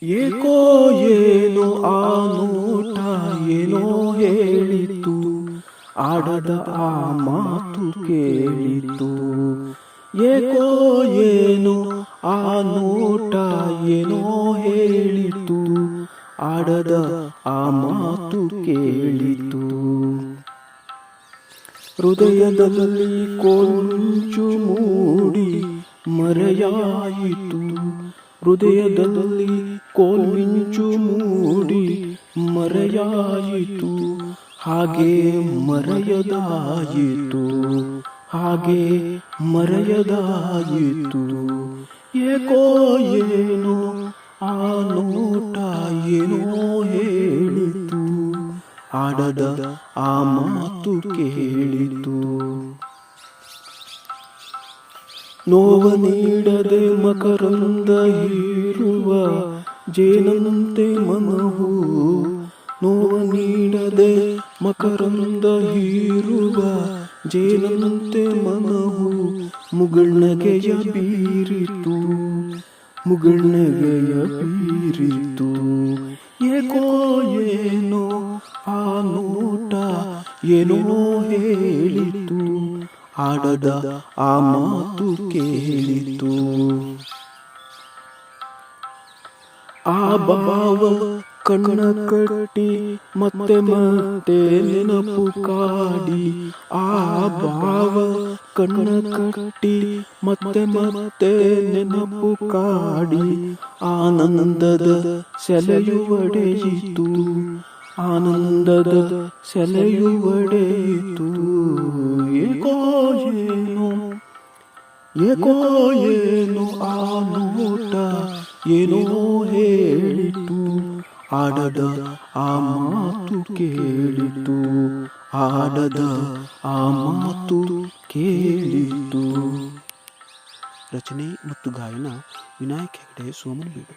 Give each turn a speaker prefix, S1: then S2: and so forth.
S1: ಏಕೋ ಏನೋ ಆ ನೋಟ ಏನೋ ಹೇಳಿತು, ಆಡದ ಆ ಮಾತು ಕೇಳಿತು. ಏಕೋ ಏನೋ ಆ ನೋಟ ಏನೋ ಹೇಳಿತು, ಆಡದ ಆ ಮಾತು ಕೇಳಿತು. ಹೃದಯದಲ್ಲಿ ಕೊಂಚು ಮೂಡಿ ಮರೆಯಾಯಿತು, ಹೃದಯದಲ್ಲಿ ಕೋಲ್ಮಿಂಚು ಮೂಡಿ ಮರೆಯಾಯಿತು. ಹಾಗೆ ಮರೆಯದಾಯಿತು, ಹಾಗೆ ಮರೆಯದಾಯಿತು. ಏಕೋ ಏನೋ ಆ ನೋಟ ಏನೋ ಹೇಳಿತು, ಆಡದ ಆ ಮಾತು ಕೇಳಿತು. ನೋವ ನೀಡದೆ ಮಕರಂದ ಹೀರುವ ಜೇನಂತೆ ಮನವು, ನೋವ ನೀಡದೆ ಮಕರಂದ ಹೀರುವ ಜೇನಂತೆ ಮನವು. ಮುಗುಳ್ನಗೆಯ ಬೀರಿತು, ಮುಗುಳ್ನಗೆಯ ಬೀರಿತು. ಏಕೋ ಏನೋ ಆ ನೋಟ ಏನೋ ಹೇಳಿತು, ಆಡದ ಆ ಮಾತು ಕೇಳಿತು. ಆ ಭಾವ ಕಣ್ಣ ಕಟ್ಟಿ ಮತ್ತೆ ಮತ್ತೆ ನೆನಪು ಕಾಡಿ, ಆ ಭಾವ ಕಣ್ಣ ಕಟ್ಟಿ ಮತ್ತೆ ಮತ್ತೆ ನೆನಪು ಕಾಡಿ. ಆನಂದದ ಸೆಲೆಯುವಡೆಯಿತು, ಆನಂದದ ಸೆಲೆಯುವಡೆಯಿತು. ಏಕೋ ಏನೋ, ಏಕೋ ಏನೋ ಆ ನೋಟ ಏನೋ ಹೇಳಿತು, ಆಡದ ಆ ಮಾತು ಕೇಳಿತು, ಆಡದ ಆ ಮಾತು ಕೇಳಿತು. ರಚನೆ ಮತ್ತು ಗಾಯನ ವಿನಾಯಕ್ ಹೆಗ್ಡೆ, ಸೋಮನ್ ಬೀಡು.